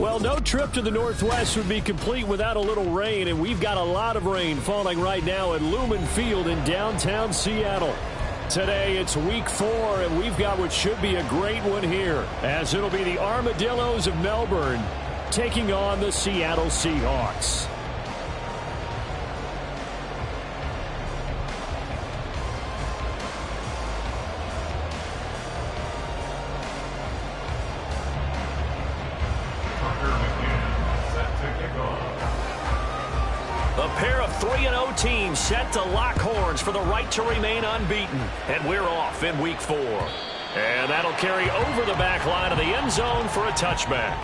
Well, no trip to the Northwest would be complete without a little rain, and we've got a lot of rain falling right now at Lumen Field in downtown Seattle. Today, it's week 4, and we've got what should be a great one here, as it'll be the Armadillos of Melbourne taking on the Seattle Seahawks. A pair of 3-0 teams set to lock horns for the right to remain unbeaten. And we're off in week 4. And that'll carry over the back line of the end zone for a touchback.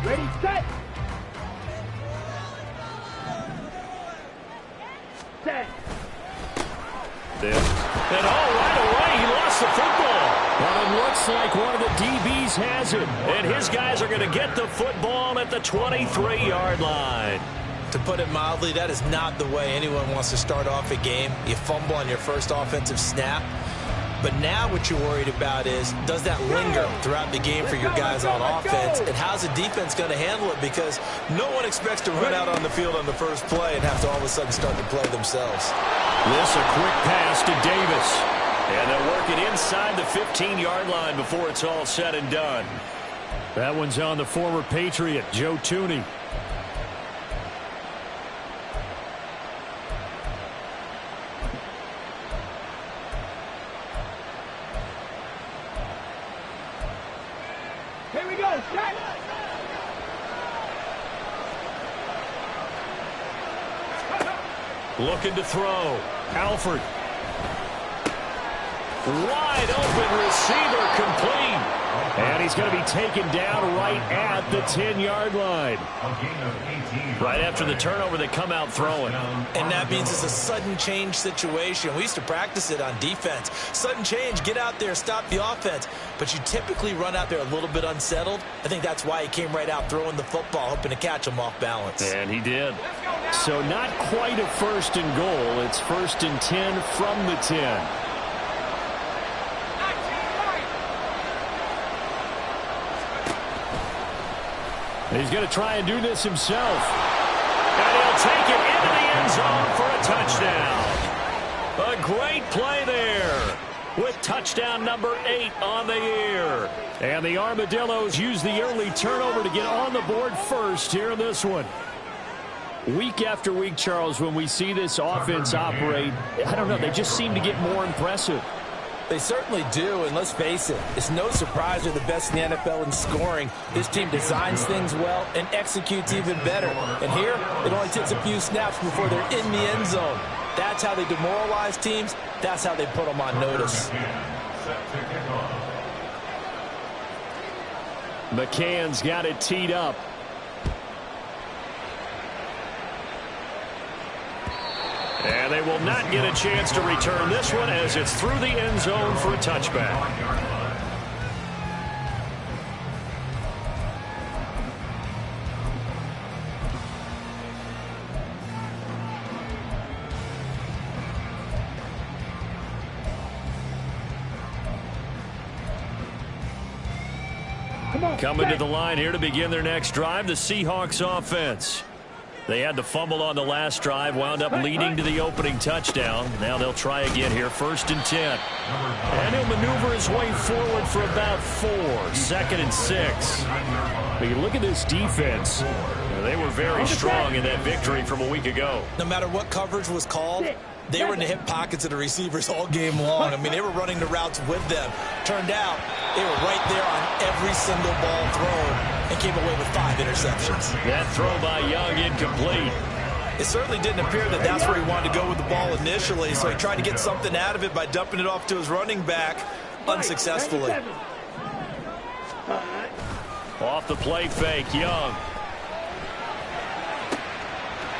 Ready, set. Set. And right away, he lost the football. Well, it looks like one of the DBs has it. And his guys are going to get the football at the 23-yard line. To put it mildly, that is not the way anyone wants to start off a game. You fumble on your first offensive snap. But now what you're worried about is, does that linger throughout the game for your guys on offense? And how's the defense going to handle it? Because no one expects to run out on the field on the first play and have to all of a sudden start to play themselves. This a quick pass to Davis. And they'll work it inside the 15-yard line before it's all said and done. That one's on the former Patriot, Joe Thuney. Here we go, set. Looking to throw. Alford. Wide open receiver complete. And he's going to be taken down right at the 10-yard line. Right after the turnover, they come out throwing. And that means it's a sudden change situation. We used to practice it on defense. Sudden change, get out there, stop the offense. But you typically run out there a little bit unsettled. I think that's why he came right out throwing the football, hoping to catch him off balance. And he did. So not quite a 1st and goal. It's 1st and 10 from the 10. He's going to try and do this himself. And he'll take it into the end zone for a touchdown. A great play there with touchdown number 8 on the year. And the Armadillos use the early turnover to get on the board first here in this one. Week after week, Charles, when we see this offense operate, I don't know, they just seem to get more impressive. They certainly do, and let's face it, it's no surprise they're the best in the NFL in scoring. This team designs things well and executes even better. And here, it only takes a few snaps before they're in the end zone. That's how they demoralize teams. That's how they put them on notice. McCann's got it teed up. And they will not get a chance to return this one as it's through the end zone for a touchback. Coming to the line here to begin their next drive, the Seahawks offense. They had the fumble on the last drive, wound up leading to the opening touchdown. Now they'll try again here, 1st and 10. And he'll maneuver his way forward for about 4, 2nd and 6. But you look at this defense. They were very strong in that victory from a week ago. No matter what coverage was called, they were in the hip pockets of the receivers all game long. I mean, they were running the routes with them. Turned out they were right there on every single ball thrown and came away with 5 interceptions. That throw by Young incomplete. It certainly didn't appear that that's where he wanted to go with the ball initially, so he tried to get something out of it by dumping it off to his running back unsuccessfully. Off the play fake, Young.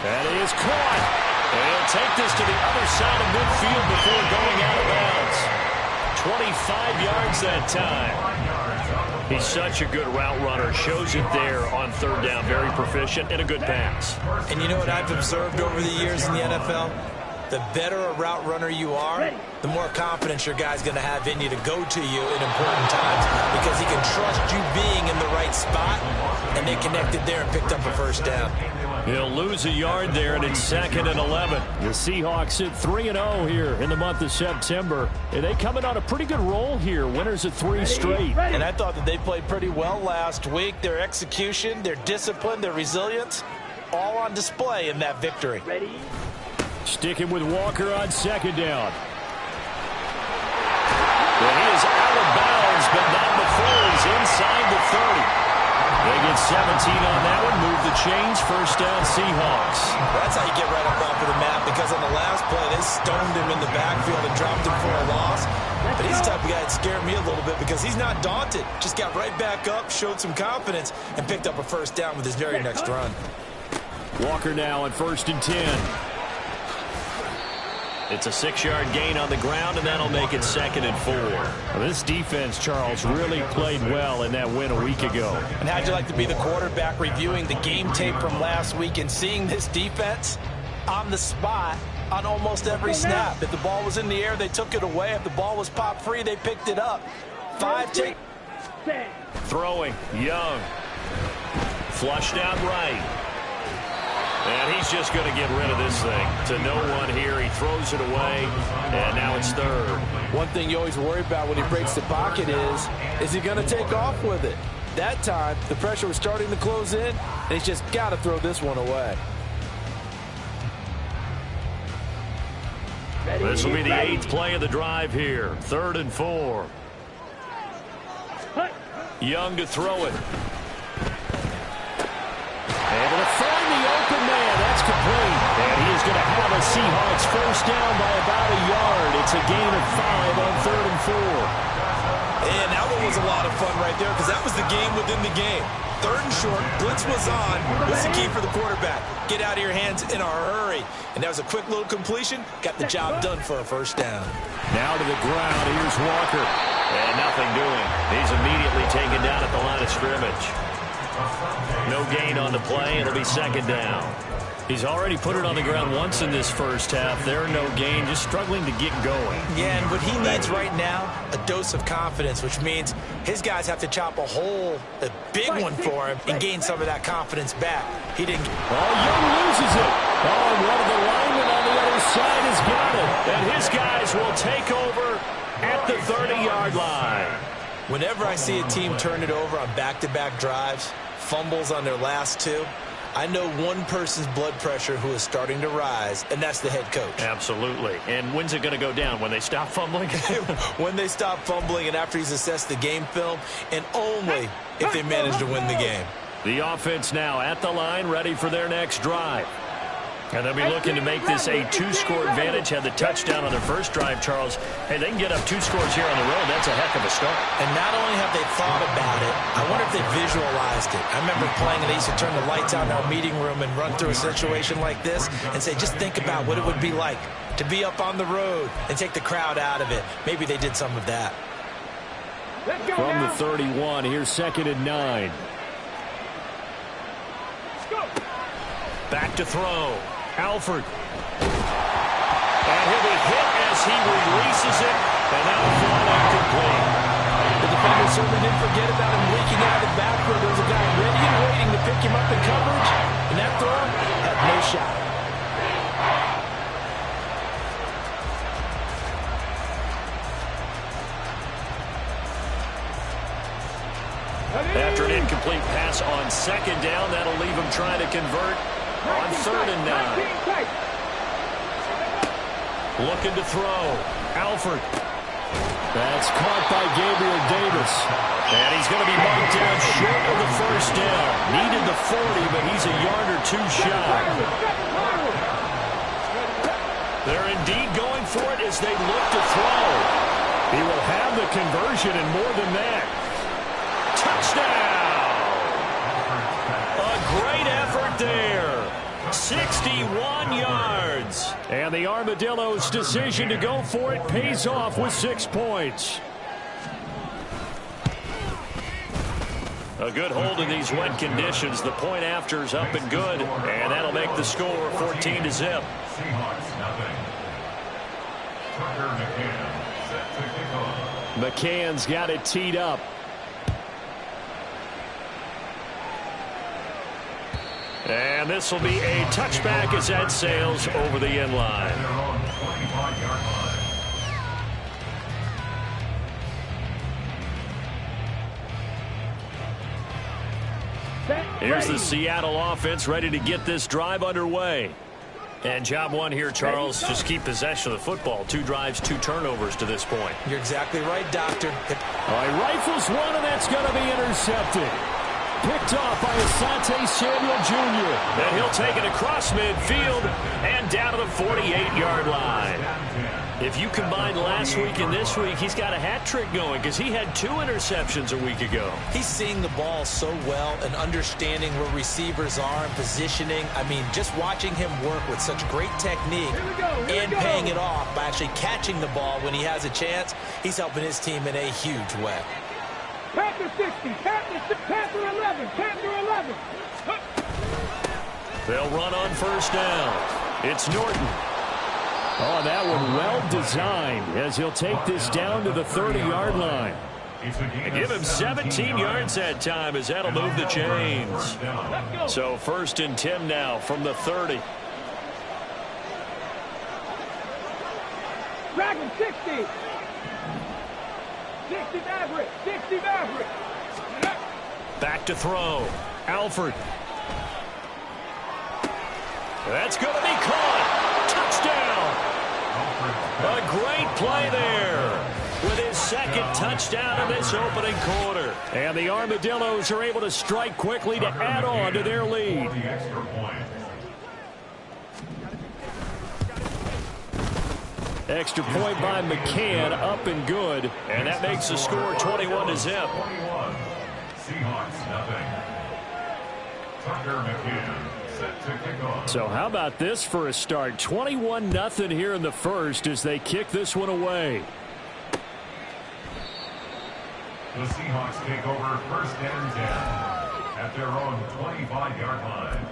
And he is caught. And he'll take this to the other side of midfield before going out of bounds. 25 yards that time. He's such a good route runner. Shows it there on third down. Very proficient and a good pass. And you know what I've observed over the years in the NFL? The better a route runner you are, the more confidence your guy's going to have in you to go to you in important times because he can trust you being in the right spot, and they connected there and picked up a first down. He'll lose a yard there, and it's 2nd and 11. The Seahawks sit 3-0 here in the month of September. And they coming on a pretty good roll here. Winners of 3 straight. And I thought that they played pretty well last week. Their execution, their discipline, their resilience, all on display in that victory. Sticking with Walker on 2nd down. Well, he is out of bounds, but not before he's inside the 30. They get 17 on that one. Move the chains. First down, Seahawks. That's how you get right up off of the map, because on the last play, they stoned him in the backfield and dropped him for a loss. But he's the type of guy that scared me a little bit because he's not daunted. Just got right back up, showed some confidence, and picked up a first down with his very next run. Walker now on 1st and 10. It's a 6-yard gain on the ground, and that'll make it 2nd and 4. Well, this defense, Charles, really played well in that win a week ago. And how'd you like to be the quarterback reviewing the game tape from last week and seeing this defense on the spot on almost every snap? If the ball was in the air, they took it away. If the ball was pop free, they picked it up. 5 take. Throwing, Young. Flushed out right. And he's just going to get rid of this thing. To no one here. He throws it away, and now it's 3rd. One thing you always worry about when he breaks the pocket is he going to take off with it? That time, the pressure was starting to close in, and he's just got to throw this one away. This will be the 8th play of the drive here. 3rd and 4. Young to throw it. Able to find the open man. That's complete. And he is going to have a Seahawks first down by about a yard. It's a gain of 5 on 3rd and 4. And that one was a lot of fun right there because that was the game within the game. 3rd and short, blitz was on. What's the key for the quarterback? Get out of your hands in a hurry. And that was a quick little completion. Got the job done for a first down. Now to the ground. Here's Walker. And nothing doing. He's immediately taken down at the line of scrimmage. No gain on the play. It'll be 2nd down. He's already put it on the ground once in this first half. There, no gain, just struggling to get going. Yeah, and what he needs right now, a dose of confidence, which means his guys have to chop a big one for him, and gain some of that confidence back. He didn't. Oh, Young loses it. Oh, and one of the linemen on the other side has got it. And his guys will take over at the 30-yard line. Whenever I see a team turn it over on back-to-back drives, fumbles on their last 2, I know one person's blood pressure who is starting to rise, and that's the head coach. Absolutely. And when's it going to go down? When they stop fumbling? When they stop fumbling and after he's assessed the game film, and only if they manage to win the game. The offense now at the line, ready for their next drive. And they'll be looking to make this a 2-score advantage. Had the touchdown on their first drive, Charles. Hey, they can get up 2 scores here on the road. That's a heck of a start. And not only have they thought about it, I wonder if they visualized it. I remember playing, and they used to turn the lights out in our meeting room and run through a situation like this and say, just think about what it would be like to be up on the road and take the crowd out of it. Maybe they did some of that. From the 31, here's 2nd and 9. Back to throw. Alford. And he'll be hit as he releases it. And now thrown incomplete. The defender certainly didn't forget about him leaking out of the backfield. There was a guy ready and waiting to pick him up in coverage. And that throw had no shot. After an incomplete pass on 2nd down, that'll leave him trying to convert on 3rd and 9. Looking to throw. Alford. That's caught by Gabriel Davis. And he's going to be marked down short of the first down. Needed the 40, but he's a yard or 2 shy. They're indeed going for it as they look to throw. He will have the conversion and more than that. Touchdown! A great effort there. 61 yards. And the Armadillos' decision to go for it pays off with 6 points. A good hold in these wet conditions. The point after's up and good, and that'll make the score 14-0. McCann's got it teed up. And this will be a touchback as that sails over the end line. Here's the Seattle offense ready to get this drive underway. And job one here, Charles, just keep possession of the football. 2 drives, 2 turnovers to this point. You're exactly right, Doctor. All right, rifles one, and that's going to be intercepted. Picked off by Asante Samuel Jr. And he'll take it across midfield and down to the 48-yard line. If you combine last week and this week, he's got a hat trick going because he had 2 interceptions a week ago. He's seeing the ball so well and understanding where receivers are and positioning. I mean, just watching him work with such great technique and paying it off by actually catching the ball when he has a chance, he's helping his team in a huge way. Panther 60, Panther 11, Panther 11. They'll run on first down. It's Norton. Oh, that one well designed as he'll take this down to the 30-yard line. And give him 17 yards that time as that'll move the chains. So 1st and 10 now from the 30. Dragon 60. 60 Maverick, 60 Maverick. Back to throw. Alford. That's going to be caught. Touchdown. A great play there with his 2nd touchdown of this opening quarter. And the Armadillos are able to strike quickly to add on to their lead. Extra point by McCann, up and good. And that makes the score 21-0. Seahawks, nothing. Tucker McCann. So how about this for a start? 21-0 here in the first as they kick this one away. The Seahawks take over 1st and 10 at their own 25-yard line.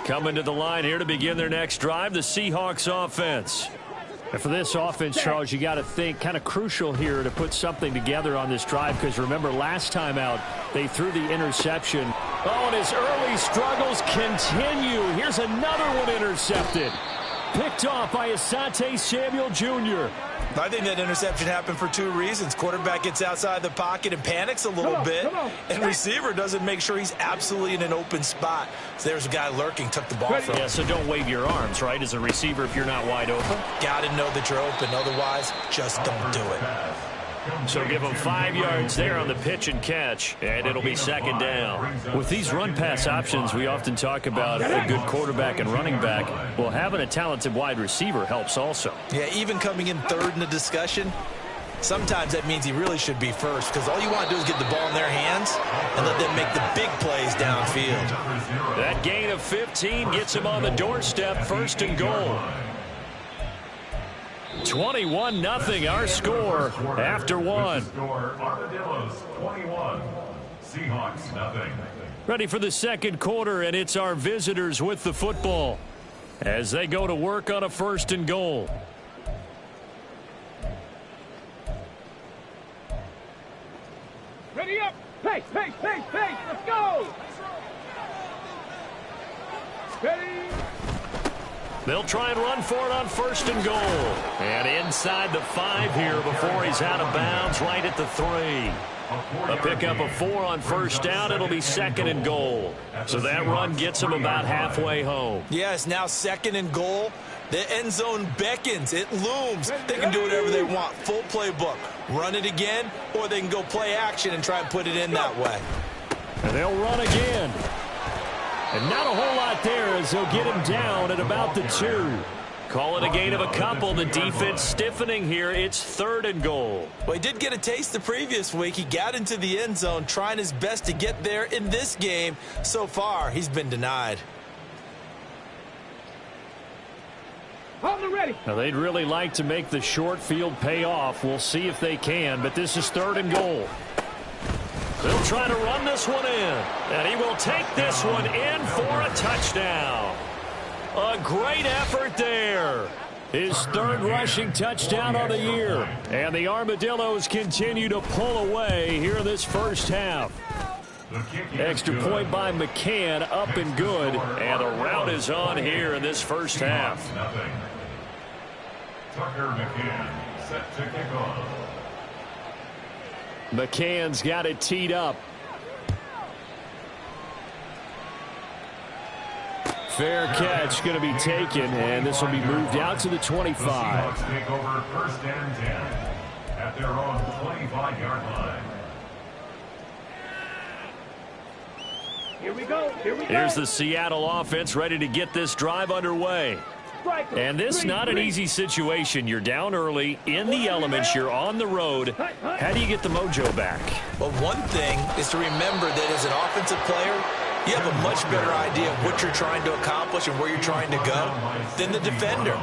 Coming to the line here to begin their next drive, the Seahawks offense. And for this offense, Charles, you got to think kind of crucial here to put something together on this drive because remember last time out they threw the interception. Oh, and his early struggles continue. Here's another one intercepted. Picked off by Asante Samuel Jr. I think that interception happened for 2 reasons. Quarterback gets outside the pocket and panics a little bit, and receiver doesn't make sure he's absolutely in an open spot. So there's a guy lurking, took the ball from him. Yeah, so don't wave your arms, right, as a receiver if you're not wide open. Got to know that you're open. Otherwise, just don't do it. So give them 5 yards there on the pitch and catch, and it'll be 2nd down. With these run-pass options, we often talk about a good quarterback and running back. Well, having a talented wide receiver helps also. Yeah, even coming in 3rd in the discussion, sometimes that means he really should be first because all you want to do is get the ball in their hands and let them make the big plays downfield. That gain of 15 gets him on the doorstep, 1st and goal. 21-0 our score after 1. Armadillos 21, Seahawks nothing. Ready for the 2nd quarter, and it's our visitors with the football as they go to work on a 1st and goal. Ready up. Pace, pace, pace, pace. Let's go. Ready. They'll try and run for it on 1st and goal. And inside the 5 here before he's out of bounds right at the 3. A pickup of 4 on 1st down. It'll be 2nd and goal. So that run gets him about halfway home. Yeah, it's now 2nd and goal. The end zone beckons. It looms. They can do whatever they want. Full playbook. Run it again, or they can go play action and try and put it in that way. And they'll run again. And not a whole lot there as they'll get him down at about the 2. Call it a gain of a couple. The defense stiffening here. It's 3rd and goal. Well, he did get a taste the previous week. He got into the end zone, trying his best to get there in this game. So far, he's been denied. Hold it ready. Now, they'd really like to make the short field pay off. We'll see if they can, but this is 3rd and goal. They'll try to run this one in, and he will take this one in for a touchdown. A great effort there. His 3rd rushing touchdown on the year. And the Armadillos continue to pull away here in this first half. Extra point by McCann, up and good. And the route is on here in this first half. Tucker McCann set to kick off. McCann's got it teed up. Fair catch going to be taken, and this will be moved out to the 25. The Seahawks take over 1st and 10 at their own 25-yard line. Here we go. Here we go. Here's the Seattle offense ready to get this drive underway. And this not an easy situation. You're down early, in the elements, you're on the road. How do you get the mojo back? Well, one thing is to remember that as an offensive player, you have a much better idea of what you're trying to accomplish and where you're trying to go than the defender.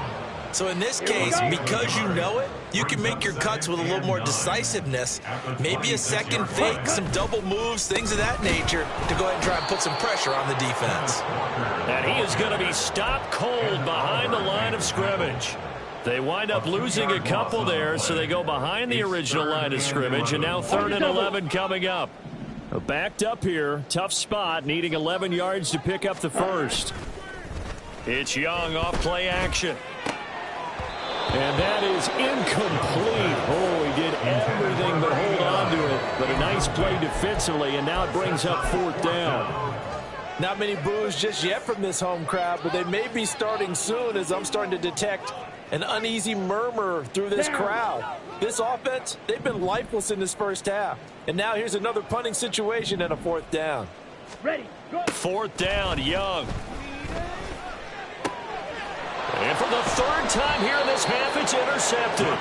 So in this case, because you know it, you can make your cuts with a little more decisiveness, maybe a second fake, some double moves, things of that nature, to go ahead and try and put some pressure on the defense. And he is going to be stopped cold behind the line of scrimmage. They wind up losing a couple there, so they go behind the original line of scrimmage, and now 3rd and 11 coming up. Backed up here, tough spot, needing 11 yards to pick up the first. It's Young off play action. And that is incomplete. Oh, he did everything but hold on to it. But a nice play defensively, and now it brings up 4th down. Not many boos just yet from this home crowd, but they may be starting soon as I'm starting to detect an uneasy murmur through this crowd. This offense, they've been lifeless in this first half. And now here's another punting situation and a 4th down. Ready, go. 4th down, Young. And for the 3rd time here in this half, it's intercepted.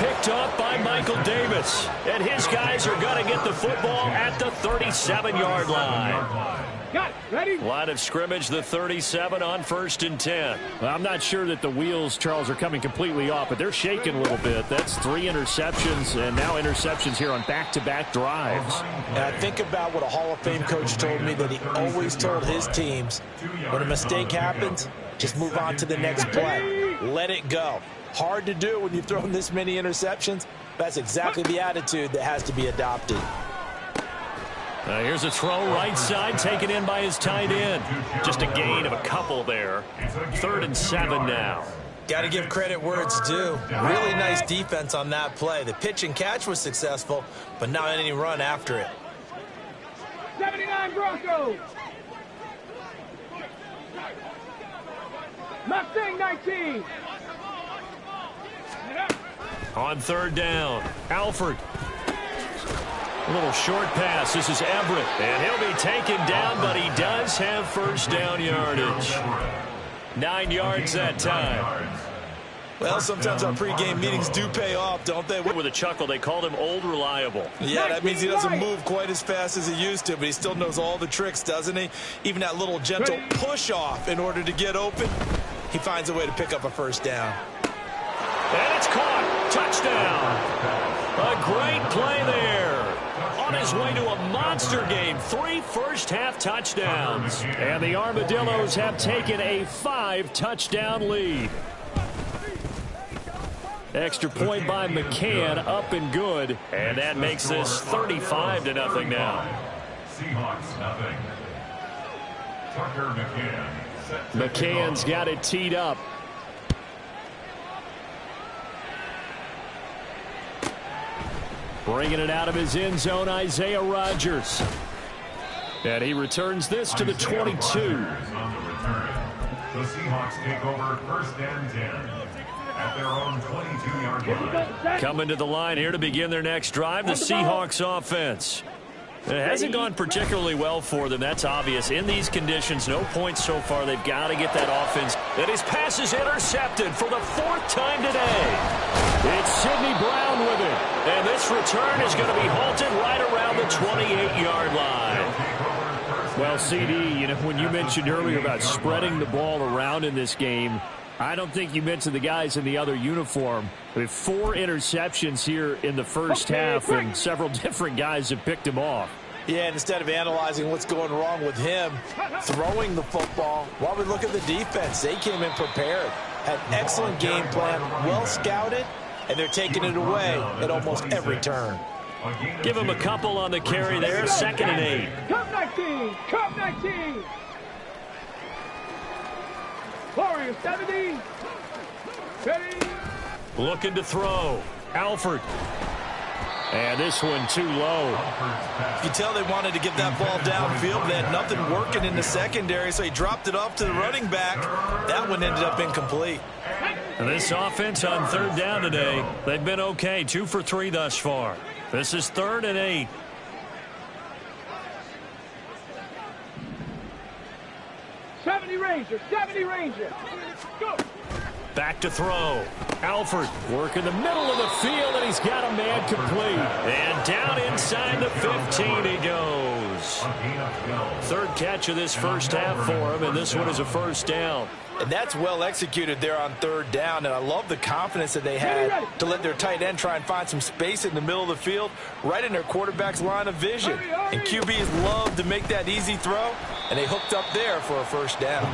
Picked up by Michael Davis. And his guys are going to get the football at the 37-yard line. Got it. Ready? Line of scrimmage, the 37 on 1st and 10. Well, I'm not sure that the wheels, Charles, are coming completely off, but they're shaking a little bit. That's 3 interceptions, and now interceptions here on back-to-back drives. And I think about what a Hall of Fame coach told me, that he always told his teams, when a mistake happens, just move on to the next play. Let it go. Hard to do when you've thrown this many interceptions. That's exactly the attitude that has to be adopted. Here's a throw right side, taken in by his tight end. Just a gain of a couple there. 3rd and 7 now. Got to give credit where it's due. Really nice defense on that play. The pitch and catch was successful, but not any run after it. 79 Broncos. Mustang 19. On 3rd down, Alford. A little short pass. This is Everett. And he'll be taken down, but he does have 1st down yardage. 9 yards that time. Well, sometimes our pregame meetings do pay off, don't they? With a chuckle, they called him Old Reliable. Yeah, that means he doesn't move quite as fast as he used to, but he still knows all the tricks, doesn't he? Even that little gentle push-off in order to get open, he finds a way to pick up a 1st down. And it's caught. Touchdown. A great play there. On his way to a monster game. 3 first-half touchdowns. And the Armadillos have taken a 5-touchdown lead. Extra point by McCann, up and good. And that makes this 35-0 now. Seahawks nothing. Tucker McCann. McCann's got it teed up. Bringing it out of his end zone, Isaiah Rodgers. And he returns this to the 22. The Seahawks take over 1st and 10 at their own 22-yard line. Coming to the line here to begin their next drive, the Seahawks offense. It hasn't gone particularly well for them. That's obvious. In these conditions, no points so far. They've got to get that offense. And his pass is intercepted for the 4th time today. It's Sidney Brown with it. And this return is going to be halted right around the 28-yard line. Well, CD, you know, when you mentioned earlier about spreading the ball around in this game, I don't think you mentioned the guys in the other uniform. We have 4 interceptions here in the first half, and several different guys have picked him off. Yeah, and instead of analyzing what's going wrong with him throwing the football, while we look at the defense, they came in prepared, had an excellent game plan, well scouted, and they're taking it away at almost every turn. Give him a couple on the carry there, 2nd and 8. Cup 19, Cup 19. Warriors 70. Ready. Looking to throw. Alford. And this one too low. You tell they wanted to get that ball downfield. They had nothing working in the secondary, so he dropped it off to the running back. That one ended up incomplete. And this offense on 3rd down today, they've been okay. 2 for 3 thus far. This is 3rd and 8. Ranger, 70 Ranger. Go. Back to throw. Alford working the middle of the field, and he's got a man complete. And down inside the 15 he goes. 3rd catch of this first half for him, and this one is a 1st down. And that's well executed there on 3rd down, and I love the confidence that they had to let their tight end try and find some space in the middle of the field, right in their quarterback's line of vision. And QBs love to make that easy throw, and they hooked up there for a 1st down.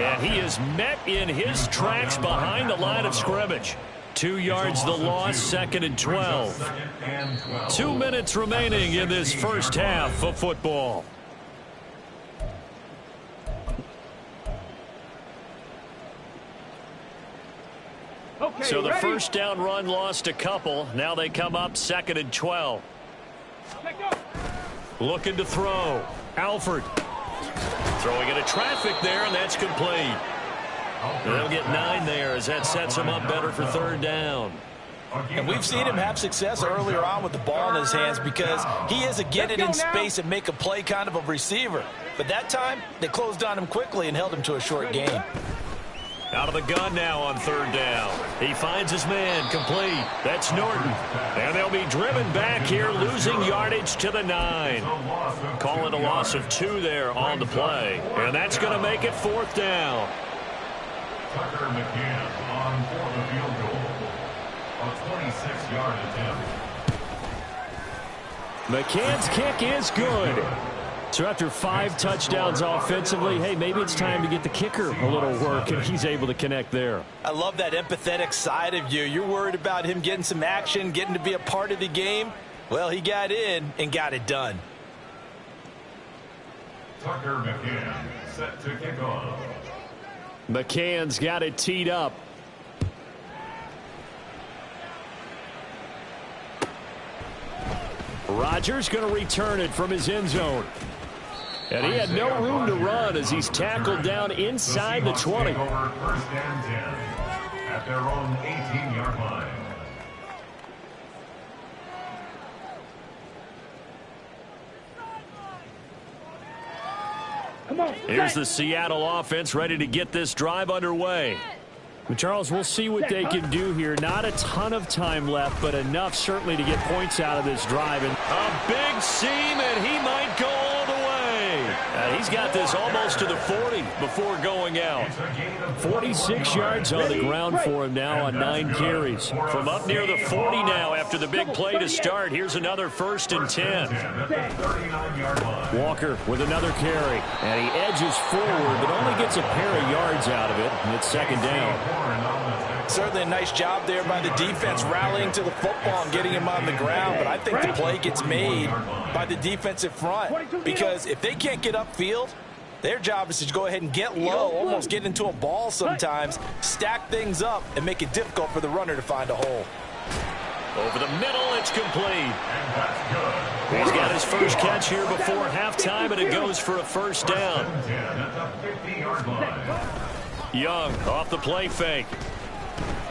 And he is met in his tracks behind the line of scrimmage. 2 yards the loss, 2nd and 12. 2 minutes remaining in this first half of football. Okay, so the ready? 1st down run lost a couple. Now they come up 2nd and 12. Looking to throw. Alford. Throwing into traffic there, and that's complete. They'll get 9 there as that sets him up better for 3rd down. And we've seen him have success earlier on with the ball in his hands because he is a get it in space and make a play kind of a receiver. But that time, they closed on him quickly and held him to a short gain. Out of the gun now on 3rd down. He finds his man complete. That's Norton. And they'll be driven back here, losing yardage to the 9. Call it a loss of 2 there on the play. And that's going to make it 4th down. Tucker McCann on for the field goal. A 26-yard attempt. McCann's kick is good. So after 5 touchdowns offensively, hey, maybe it's time to get the kicker a little work, and he's able to connect there. I love that empathetic side of you. You're worried about him getting some action, getting to be a part of the game. Well, he got in and got it done. Tucker McCann set to kick off. McCann's got it teed up. Rodgers going to return it from his end zone. And he had no room to run as he's tackled down inside the 20. Over 1st and 10 at their own 18-yard line. Come on. Here's the Seattle offense ready to get this drive underway. Charles, we'll see what they can do here. Not a ton of time left, but enough certainly to get points out of this drive. And a big seam, and he might go all the way. He's got this almost to the 40 before going out. 46 yards on the ground for him now on 9 carries. From up near the 40 now after the big play to start. Here's another 1st and 10. Walker with another carry. And he edges forward, but only gets a pair of yards out of it. And it's 2nd down. Certainly a nice job there by the defense rallying to the football and getting him on the ground. But I think the play gets made by the defensive front. Because if they can't get upfield, their job is to go ahead and get low, almost get into a ball sometimes, stack things up, and make it difficult for the runner to find a hole. Over the middle, it's complete. He's got his first catch here before halftime, and it goes for a 1st down. Young off the play fake.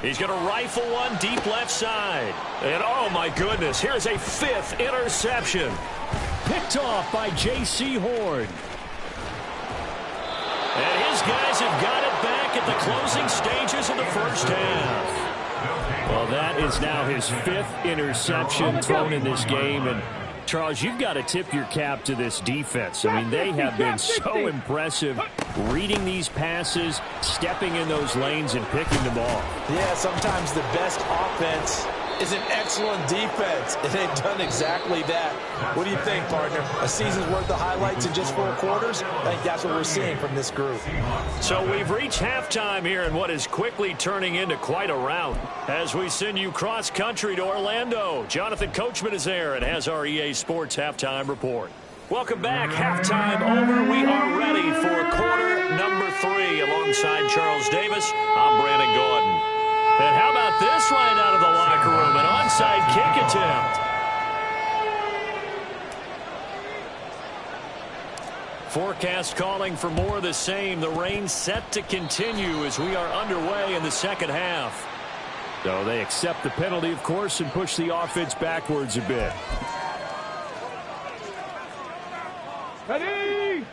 He's going to rifle one deep left side. And, oh, my goodness, here's a 5th interception. picked off by J.C. Horn. And his guys have got it back at the closing stages of the first half. Well, that is now his 5th interception thrown in this game. And, Charles, you've got to tip your cap to this defense. I mean, they have been so impressive reading these passes, stepping in those lanes, and picking the ball. Yeah, sometimes the best offense is an excellent defense, and they've done exactly that. What do you think, partner? A season's worth of highlights in just 4 quarters? I think that's what we're seeing from this group. So we've reached halftime here in what is quickly turning into quite a rout. As we send you cross-country to Orlando, Jonathan Coachman is there and has our EA Sports Halftime Report. Welcome back. Halftime over. We are ready for quarter number 3. Alongside Charles Davis, I'm Brandon Gaudin. And how about this right out of the locker room? An onside kick attempt. Forecast calling for more of the same. The rain set to continue as we are underway in the second half. So they accept the penalty, of course, and push the offense backwards a bit. Ready?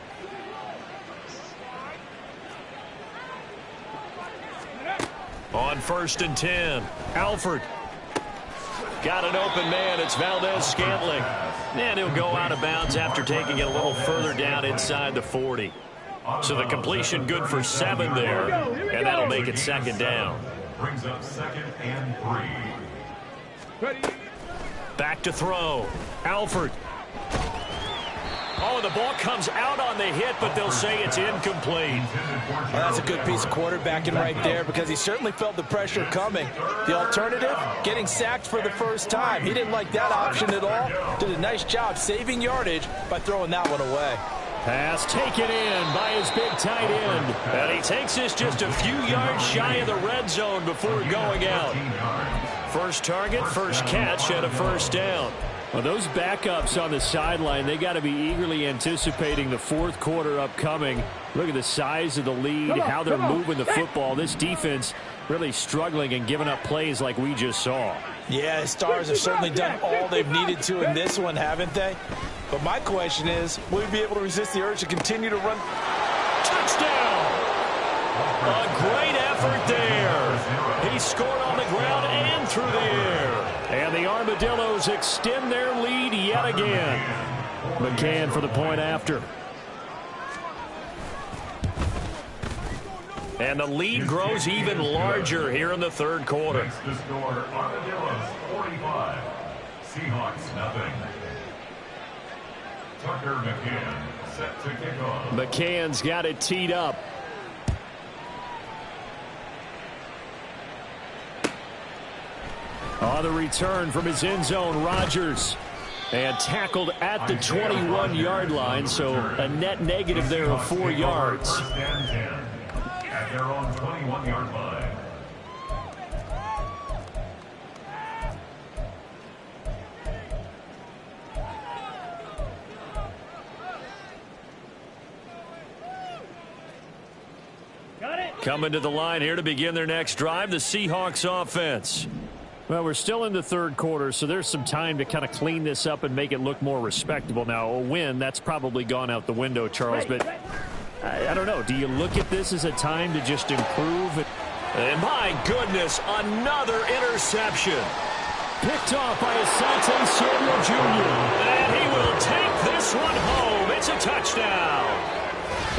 On 1st and 10, Alford. Got an open man. It's Valdez-Scantling. And he'll go out of bounds after taking it a little further down inside the 40. So the completion good for 7 there. And that'll make it 2nd down. Brings up 2nd and 3. Ready? Back to throw. Alford. Oh, the ball comes out on the hit, but they'll say it's incomplete. Well, that's a good piece of quarterbacking right there because he certainly felt the pressure coming. The alternative, getting sacked for the first time. He didn't like that option at all. Did a nice job saving yardage by throwing that one away. Pass taken in by his big tight end. And he takes this just a few yards shy of the red zone before going out. First target, first catch, and a 1st down. Well, those backups on the sideline, they got to be eagerly anticipating the 4th quarter upcoming. Look at the size of the lead, how they're moving the football. This defense really struggling and giving up plays like we just saw. Yeah, the Stars have certainly done all they've needed to in this one, haven't they? But my question is, will we be able to resist the urge to continue to run? Touchdown! A great effort there. He scored on the ground and through the air. And the Armadillos extend their lead yet again. McCann for the point after. And the lead grows even larger here in the 3rd quarter. Next to score, Armadillos 45. Seahawks nothing. Tucker McCann set to kick off. McCann's got it teed up. On the return from his end zone, Rodgers. And tackled at the 21-yard line, so a net negative there of 4 yards. 1st and 10 at their own 21-yard line. Coming to the line here to begin their next drive, the Seahawks offense. Well, we're still in the 3rd quarter, so there's some time to kind of clean this up and make it look more respectable. Now, a win, that's probably gone out the window, Charles, but I don't know. Do you look at this as a time to just improve? And my goodness, another interception. Picked off by Asante Samuel Jr. And he will take this one home. It's a touchdown.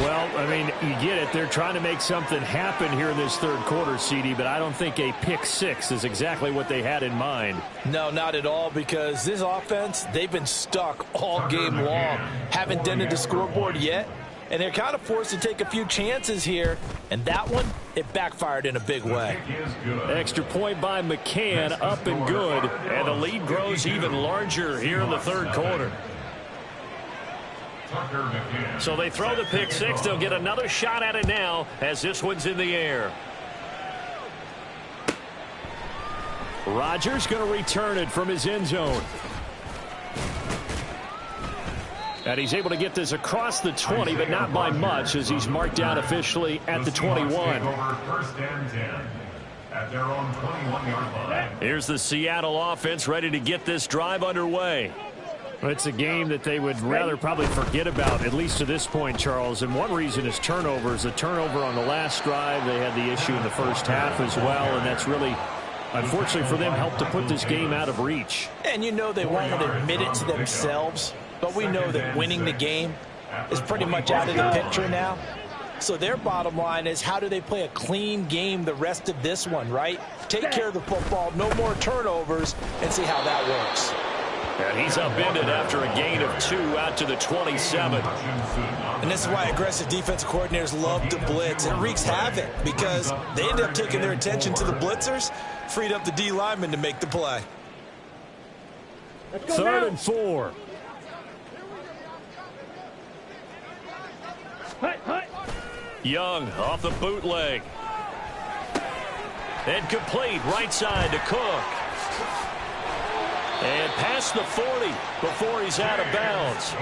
Well, I mean, you get it. They're trying to make something happen here in this 3rd quarter, CD, but I don't think a pick 6 is exactly what they had in mind. No, not at all, because this offense, they've been stuck all game long. Haven't dented the scoreboard yet, and they're kind of forced to take a few chances here, and that one, it backfired in a big way. Extra point by McCann, up and good, and the lead grows even larger here in the 3rd quarter. So they throw the pick 6. They'll get another shot at it now as this one's in the air. Rodgers going to return it from his end zone. And he's able to get this across the 20, but not by much as he's marked out officially at the 21. 1st and 10 at their own 21-yard line. Here's the Seattle offense ready to get this drive underway. It's a game that they would rather probably forget about, at least to this point, Charles. And one reason is turnovers. A turnover on the last drive. They had the issue in the first half as well, and that's really, unfortunately for them, helped to put this game out of reach. And you know they won't admit it to themselves, but we know that winning the game is pretty much out of the picture now. So their bottom line is, how do they play a clean game the rest of this one, right? Take care of the football, no more turnovers, and see how that works. And he's upended after a gain of 2 out to the 27. And this is why aggressive defensive coordinators love to blitz. It wreaks havoc because they end up taking their attention to the blitzers, freed up the D lineman to make the play. 3rd and 4. Young off the bootleg. And complete right side to Cook. And past the 40 before he's out of bounds.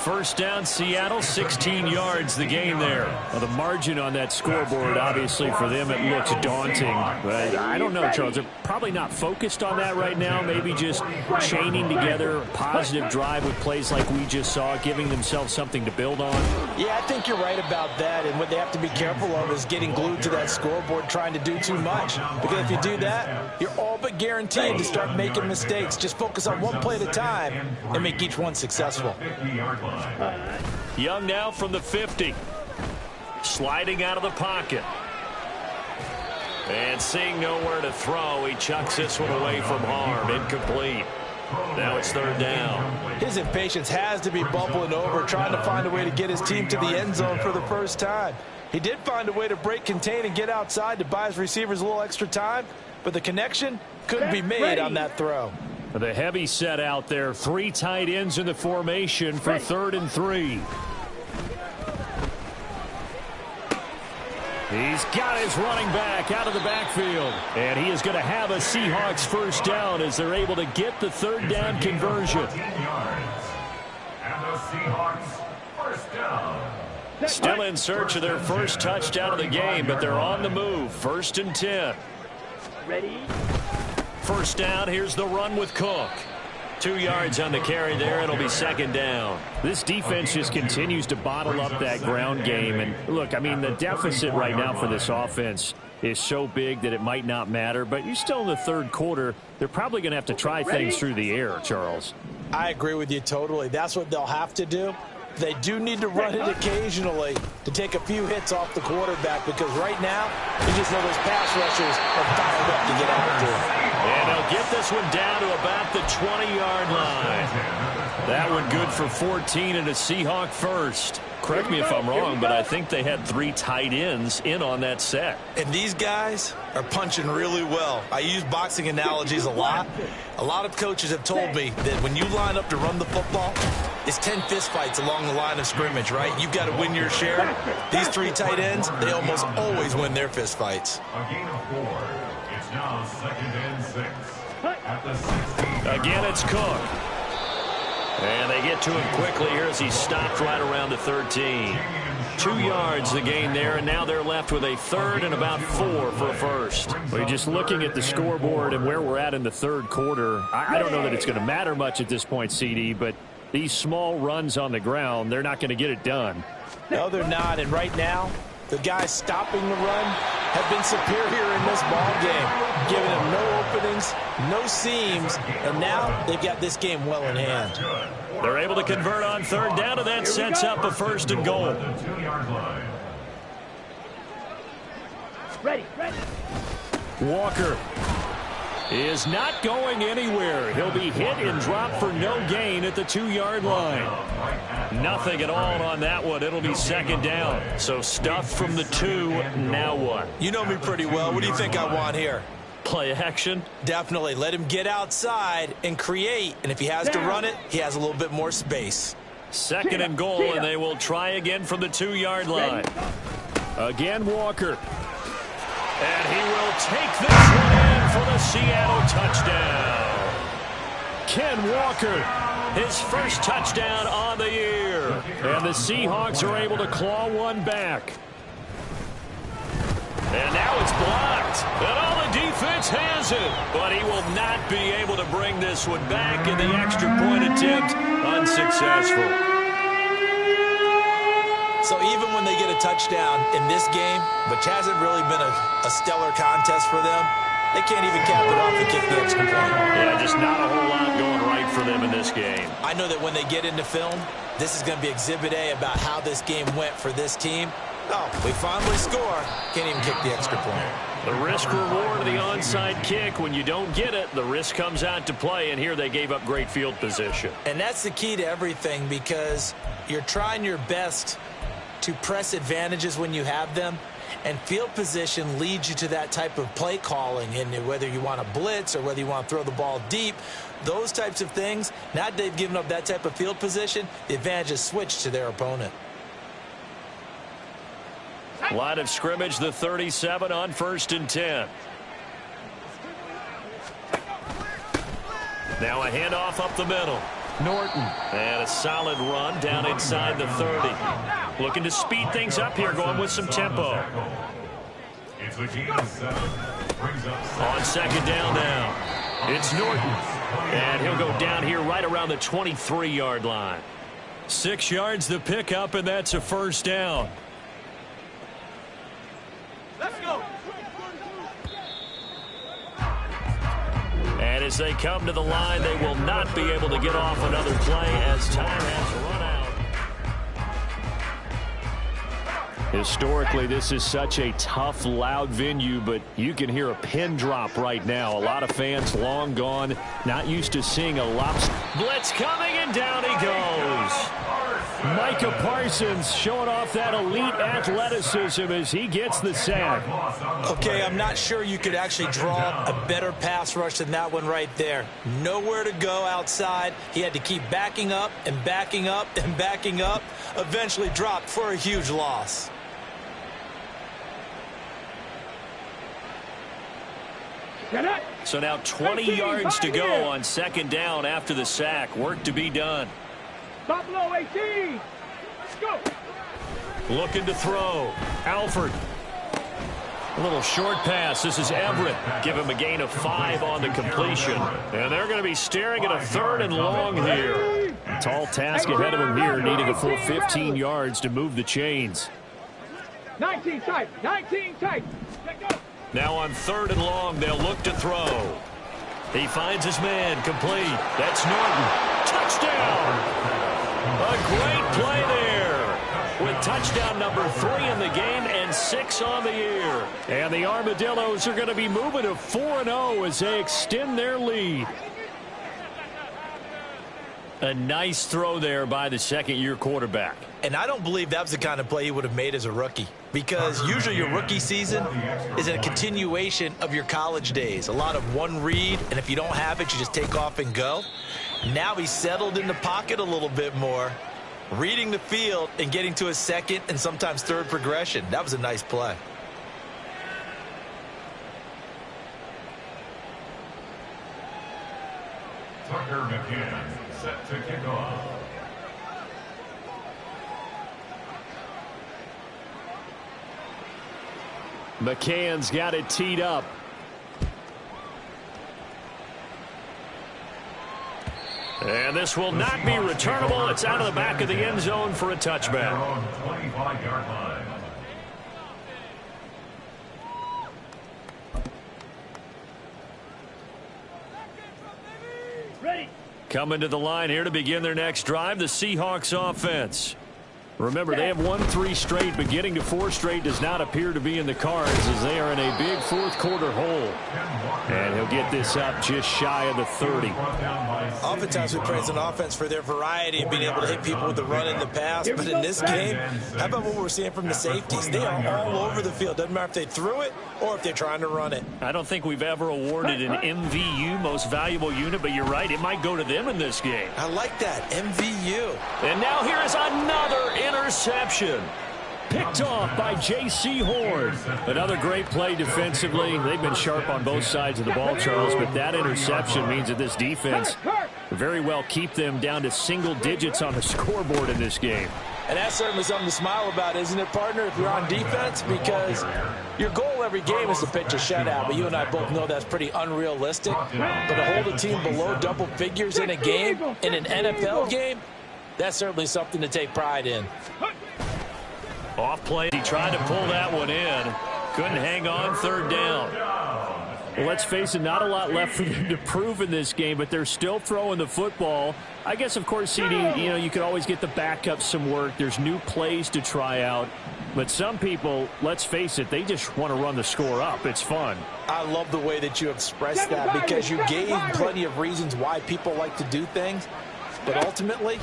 First down, Seattle, 16 yards the game there. Well, the margin on that scoreboard, obviously, for them, it looks daunting. But I don't know, Charles. They're probably not focused on that right now. Maybe just chaining together a positive drive with plays like we just saw, giving themselves something to build on. Yeah, I think you're right about that. And what they have to be careful of is getting glued to that scoreboard, trying to do too much. Because if you do that, you're all but guaranteed to start making mistakes. Just focus on one play at a time and make each one successful. Young now from the 50. Sliding out of the pocket. And seeing nowhere to throw, he chucks this one away from harm. Incomplete. Now it's 3rd down. His impatience has to be bubbling over, trying to find a way to get his team to the end zone for the first time. He did find a way to break contain and get outside to buy his receivers a little extra time, but the connection couldn't be made on that throw. The heavy set out there. 3 tight ends in the formation for 3rd and 3. He's got his running back out of the backfield. And he is going to have a Seahawks first down as they're able to get the 3rd down conversion. And the Seahawks first down. Still in search of their first touchdown of the game, but they're on the move. 1st and 10. Ready? First down, here's the run with Cook. 2 yards on the carry there. It'll be 2nd down. This defense just continues to bottle up that ground game. And look, I mean, the deficit right now for this offense is so big that it might not matter. But you're still in the 3rd quarter. They're probably going to have to try things through the air, Charles. I agree with you totally. That's what they'll have to do. They do need to run it occasionally to take a few hits off the quarterback, because right now, you just know those pass rushers are fired up to get after him. And they'll get this one down to about the 20-yard line. That one good for 14 and a Seahawk first. Correct me if I'm wrong, but I think they had 3 tight ends in on that set. And these guys are punching really well. I use boxing analogies a lot. A lot of coaches have told me that when you line up to run the football, it's 10 fistfights along the line of scrimmage, right? You've got to win your share. These 3 tight ends, they almost always win their fistfights. A gain of 4. It's now 2nd and 6. At the 16. Again, it's Cook. And they get to him quickly here as he stopped right around the 13. 2 yards the gain there, and now they're left with a 3rd and about 4 for a first. Well, you're just looking at the scoreboard and where we're at in the 3rd quarter. I don't know that it's going to matter much at this point, CD, but these small runs on the ground, they're not going to get it done. No, they're not. And right now, the guys stopping the run have been superior in this ball game, giving them no openings, no seams, and now they've got this game well in hand. They're able to convert on 3rd down, and that sets up a 1st and goal. Ready. Walker is not going anywhere. He'll be hit and dropped for no gain at the 2-yard line. Nothing at all on that one. It'll be 2nd down. So stuff from the 2. Now what? You know me pretty well. What do you think I want here? Play action? Definitely. Let him get outside and create. And if he has to run it, he has a little bit more space. 2nd and goal, and they will try again from the 2-yard line. Again, Walker. And he will take this one in for the Seattle touchdown. Ken Walker, his first touchdown on the year. And the Seahawks are able to claw one back. And now it's blocked. And all the defense Edwards has it, but he will not be able to bring this one back, in the extra point attempt unsuccessful. So even when they get a touchdown in this game, which hasn't really been a stellar contest for them, they can't even cap it off and kick the extra point. Yeah, just not a whole lot going right for them in this game. I know that when they get into film, this is going to be Exhibit A about how this game went for this team. Oh, we finally score. Can't even kick the extra point. The risk-reward of the onside kick. When you don't get it, the risk comes out to play, and here they gave up great field position. And that's the key to everything, because you're trying your best to press advantages when you have them, and field position leads you to that type of play calling. And whether you want to blitz or whether you want to throw the ball deep, those types of things, now that they've given up that type of field position, the advantage is switched to their opponent. Line of scrimmage, the 37 on 1st and 10. Now a handoff up the middle. Norton. And a solid run down inside the 30. Looking to speed things up here, going with some tempo. It's a gain of 7. Brings up On 2nd down now. It's Norton. And he'll go down here right around the 23-yard line. 6 yards the pickup, and that's a 1st down. Let's go. And as they come to the line, they will not be able to get off another play as time has run out. Historically, this is such a tough, loud venue, but you can hear a pin drop right now. A lot of fans long gone, not used to seeing a lobster. Blitz coming, and down he goes. Micah Parsons showing off that elite athleticism as he gets the sack. Okay, I'm not sure you could actually draw a better pass rush than that one right there. Nowhere to go outside. He had to keep backing up and backing up and backing up. Eventually dropped for a huge loss. So now 20 yards to go on 2nd down after the sack. Work to be done. Stop below 18. Let's go. Looking to throw. Alford. A little short pass. This is Everett. Give him a gain of 5 on the completion. And they're going to be staring at a 3rd and long here. Tall task ahead of him here, needing a full 15 yards to move the chains. 19 tight. 19 tight. Let's go. Now on 3rd and long, they'll look to throw. He finds his man, complete. That's Norton. Touchdown! A great play there with touchdown number 3 in the game and 6 on the year. And the Armadillos are going to be moving to 4-0 as they extend their lead. A nice throw there by the 2nd-year quarterback. And I don't believe that was the kind of play he would have made as a rookie, because usually your rookie season is a continuation of your college days. A lot of one read, and if you don't have it, you just take off and go. Now he's settled in the pocket a little bit more, reading the field and getting to his 2nd and sometimes 3rd progression. That was a nice play. Tucker McKinnon set to kick off. McCann's got it teed up. And this will not be returnable. It's out of the back of the end zone for a touchback. 25-yard line. Ready. Coming to the line here to begin their next drive, the Seahawks offense. Remember, they have won 3 straight, but getting to 4 straight does not appear to be in the cards as they are in a big 4th quarter hole. And he'll get this up just shy of the 30. Oftentimes we praise an offense for their variety and being able to hit people with the run and the pass. But in this game, how about what we're seeing from the safeties? They are all over the field. Doesn't matter if they threw it or if they're trying to run it. I don't think we've ever awarded an MVU, most valuable unit, but you're right, it might go to them in this game. I like that, MVU. And now here is another interception. Picked off by J.C. Horn. Another great play defensively. They've been sharp on both sides of the ball, Charles, but that interception means that this defense very well keep them down to single digits on the scoreboard in this game. And that's certainly something to smile about, isn't it, partner, if you're on defense? Because your goal every game is to pitch a shutout, but you and I both know that's pretty unrealistic. But to hold a team below double figures in a game, in an NFL game, that's certainly something to take pride in. Off play, he tried to pull that one in. Couldn't hang on, third down. Well, let's face it, not a lot left for them to prove in this game, but they're still throwing the football. I guess, of course, CD, you could always get the backup some work. There's new plays to try out. But some people, let's face it, they just want to run the score up. It's fun. I love the way that you expressed that because you gave plenty of reasons why people like to do things. But ultimately,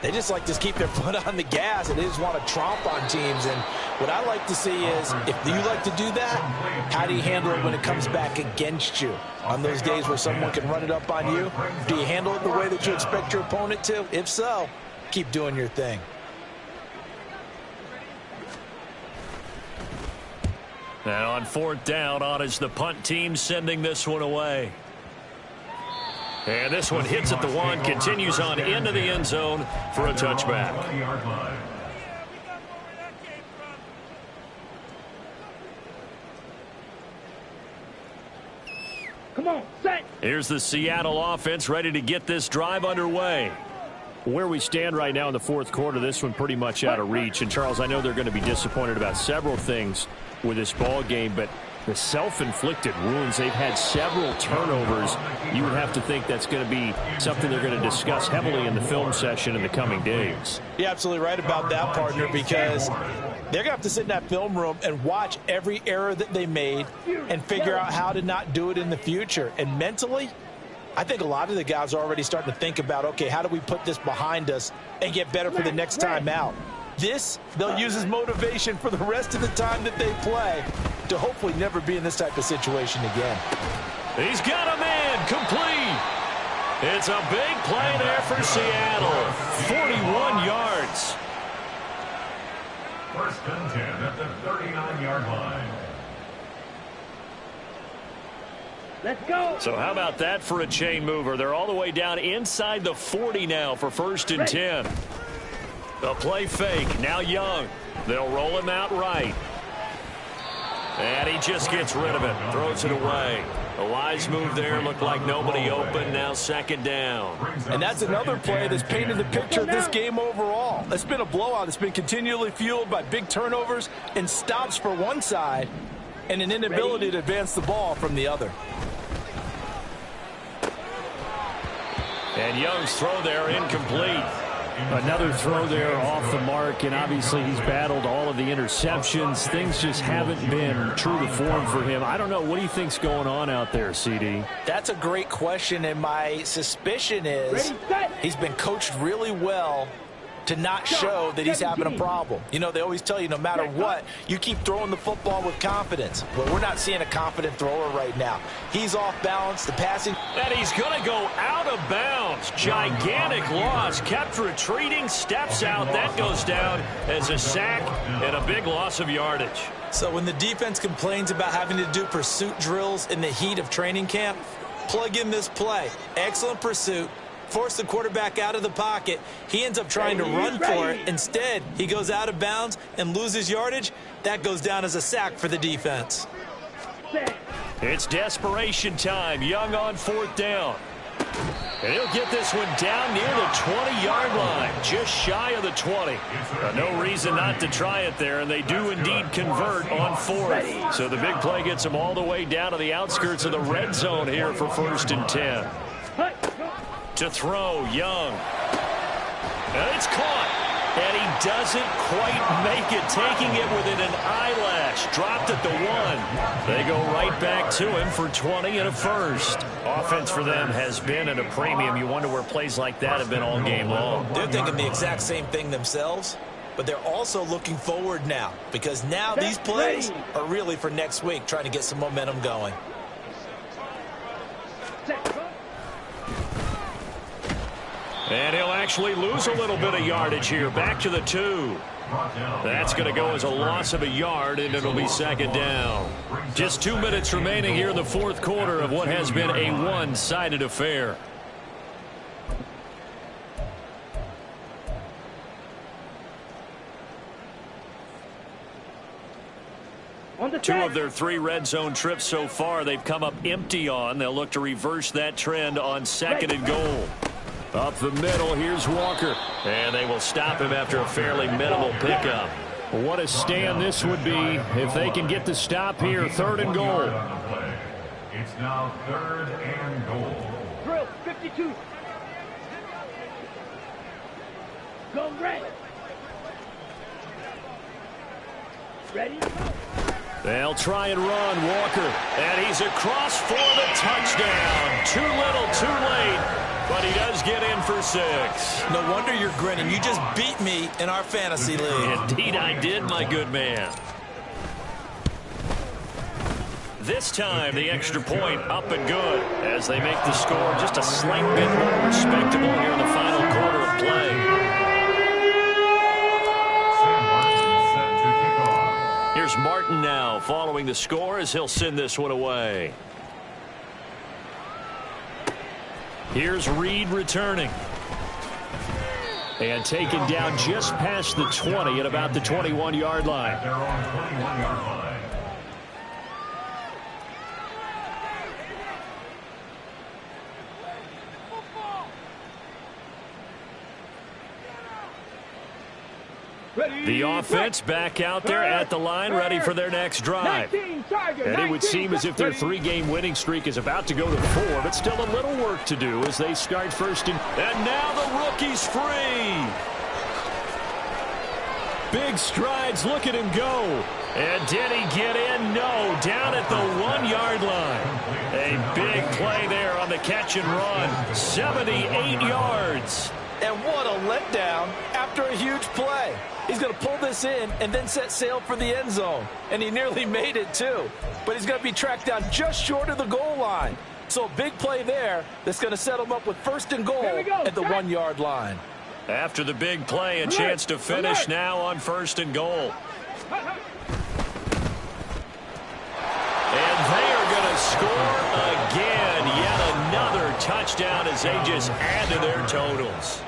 they just like to keep their foot on the gas, and they just want to tromp on teams. And what I like to see is, if you like to do that, how do you handle it when it comes back against you? On those days where someone can run it up on you, do you handle it the way that you expect your opponent to? If so, keep doing your thing. And on fourth down, on is the punt team sending this one away. And this one hits at the one, continues on into the end zone for a touchback. Come on, set. Here's the Seattle offense ready to get this drive underway. Where we stand right now in the fourth quarter, this one pretty much out of reach. And, Charles, I know they're going to be disappointed about several things with this ball game, but the self-inflicted wounds, they've had several turnovers. You would have to think that's going to be something they're going to discuss heavily in the film session in the coming days. You're absolutely right about that, partner, because they're going to have to sit in that film room and watch every error that they made and figure out how to not do it in the future. And mentally, I think a lot of the guys are already starting to think about, okay, how do we put this behind us and get better for the next time out? This, they'll use as motivation for the rest of the time that they play to hopefully never be in this type of situation again. He's got a man complete. It's a big play there for Seattle. 41 yards. First and 10 at the 39-yard line. Let's go. So how about that for a chain mover? They're all the way down inside the 40 now for first and 10. A play fake. Now Young. They'll roll him out right. And he just gets rid of it. Throws it away. A wise move there. Looked like nobody open. Now second down. And that's another play that's painted the picture of this game overall. It's been a blowout. It's been continually fueled by big turnovers and stops for one side and an inability to advance the ball from the other. And Young's throw there incomplete. Another throw there off the mark, and obviously he's battled all of the interceptions. Things just haven't been true to form for him. I don't know. What do you think's going on out there, CD? That's a great question, and my suspicion is he's been coached really well to not show that he's having a problem. You know, they always tell you no matter what, you keep throwing the football with confidence. Well, we're not seeing a confident thrower right now. He's off balance. The passing. And he's going to go out of bounds. Gigantic loss. Kept retreating. Steps out. That goes down as a sack and a big loss of yardage. So when the defense complains about having to do pursuit drills in the heat of training camp, plug in this play. Excellent pursuit. Force the quarterback out of the pocket. He ends up trying to run for it. Instead, he goes out of bounds and loses yardage. That goes down as a sack for the defense. It's desperation time. Young on fourth down. And he'll get this one down near the 20-yard line, just shy of the 20. No reason not to try it there, and they do indeed convert on fourth. So the big play gets them all the way down to the outskirts of the red zone here for first and 10. To throw, Young. And it's caught. And he doesn't quite make it, taking it within an eyelash. Dropped at the 1. They go right back to him for 20 and a first. Offense for them has been at a premium. You wonder where plays like that have been all game long. They're thinking the exact same thing themselves, but they're also looking forward now, because now these plays are really for next week, trying to get some momentum going. And he'll actually lose a little bit of yardage here. Back to the 2. That's going to go as a loss of a yard, and it'll be second down. Just 2 minutes remaining here in the fourth quarter of what has been a one-sided affair. 2 of their 3 red zone trips so far, they've come up empty on. They'll look to reverse that trend on 2nd and goal. Up the middle, here's Walker. And they will stop him after a fairly minimal pickup. What a stand this would be if they can get the stop here. 3rd and goal. It's now 3rd and goal. Drill 52. Go red. Ready? They'll try and run. Walker. And he's across for the touchdown. Too little, too late. But he does get in for 6. No wonder you're grinning. You just beat me in our fantasy league. Indeed I did, my good man. This time, the extra point up and good as they make the score just a slight bit more respectable here in the final quarter of play. Sam Martin set to kick off. Here's Martin now following the score as he'll send this one away. Here's Reed returning. And taken down just past the 20 at about the 21-yard line. They're on 21-yard line. The offense back out there at the line, ready for their next drive. And it would seem as if their 3-game winning streak is about to go to 4, but still a little work to do as they start 1st and now the rookie's free. Big strides, look at him go. And did he get in? No, down at the 1-yard line. A big play there on the catch and run. 78 yards. And what a letdown after a huge play. He's going to pull this in and then set sail for the end zone. And he nearly made it, too. But he's going to be tracked down just short of the goal line. So a big play there that's going to set him up with 1st and goal at the 1-yard line. After the big play, a chance to finish now on 1st and goal. And they are going to score again. Yet another touchdown as they just add to their totals.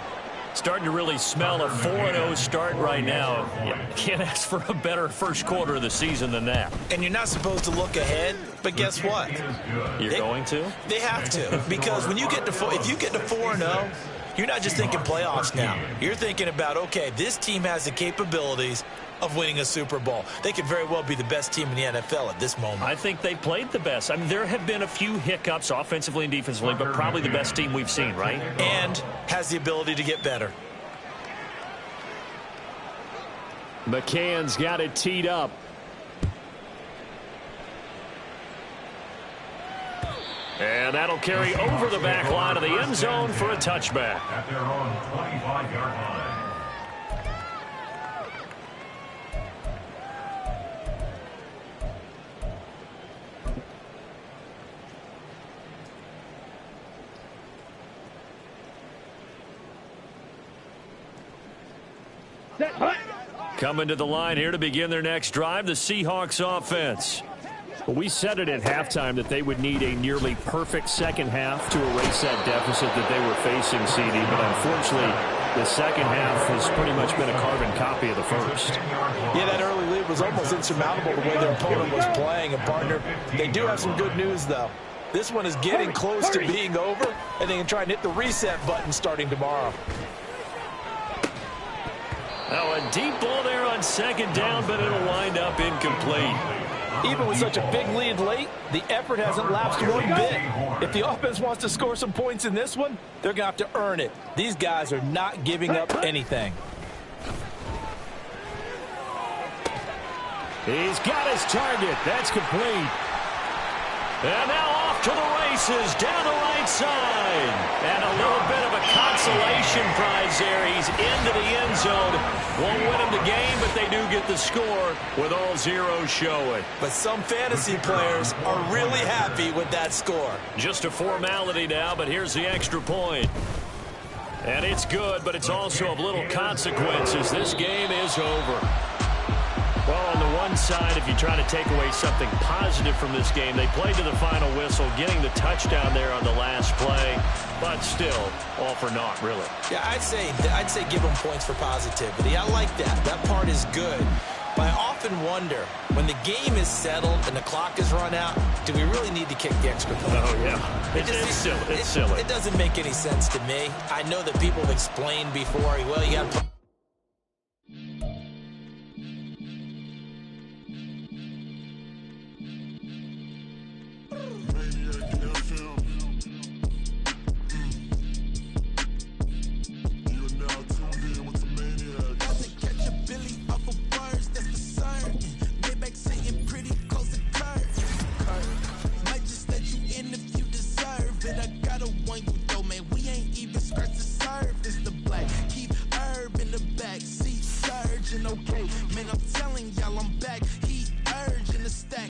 Starting to really smell a 4-0 start right now. You can't ask for a better first quarter of the season than that. And you're not supposed to look ahead, but guess what? You're going to? They have to, because when you get to if you get to 4-0, you're not just thinking playoffs now. You're thinking about, okay, this team has the capabilities of winning a Super Bowl. They could very well be the best team in the NFL at this moment. I think they played the best. I mean, there have been a few hiccups offensively and defensively, but probably the best team we've seen, right? And has the ability to get better. McCann's got it teed up. And that'll carry over the back line of the end zone for a touchback. At their own 25-yard line. Coming to the line here to begin their next drive, the Seahawks offense. We said it at halftime that they would need a nearly perfect second half to erase that deficit that they were facing, CD. But unfortunately, the second half has pretty much been a carbon copy of the first. Yeah, that early lead was almost insurmountable the way their opponent was playing. And, partner, they do have some good news, though. This one is getting close to being over, and they can try and hit the reset button starting tomorrow. Now a deep ball there on 2nd down, but it'll wind up incomplete. Even with such a big lead late, the effort hasn't lapsed one bit. If the offense wants to score some points in this one, they're going to have to earn it. These guys are not giving up anything. He's got his target. That's complete. And now off to the races down the right side. And a little bit of a consolation prize there. He's into the end zone. Won't win him the game, but they do get the score with all zeros showing. But some fantasy players are really happy with that score. Just a formality now, but here's the extra point. And it's good, but it's also of little consequences. This game is over. Well, on the one side, if you try to take away something positive from this game, they played to the final whistle, getting the touchdown there on the last play, but still, all for naught, really. Yeah, I'd say give them points for positivity. I like that. That part is good. But I often wonder, when the game is settled and the clock is run out, do we really need to kick the extra point? Oh, yeah. It's silly. It's silly. It doesn't make any sense to me. I know that people have explained before, well, you got to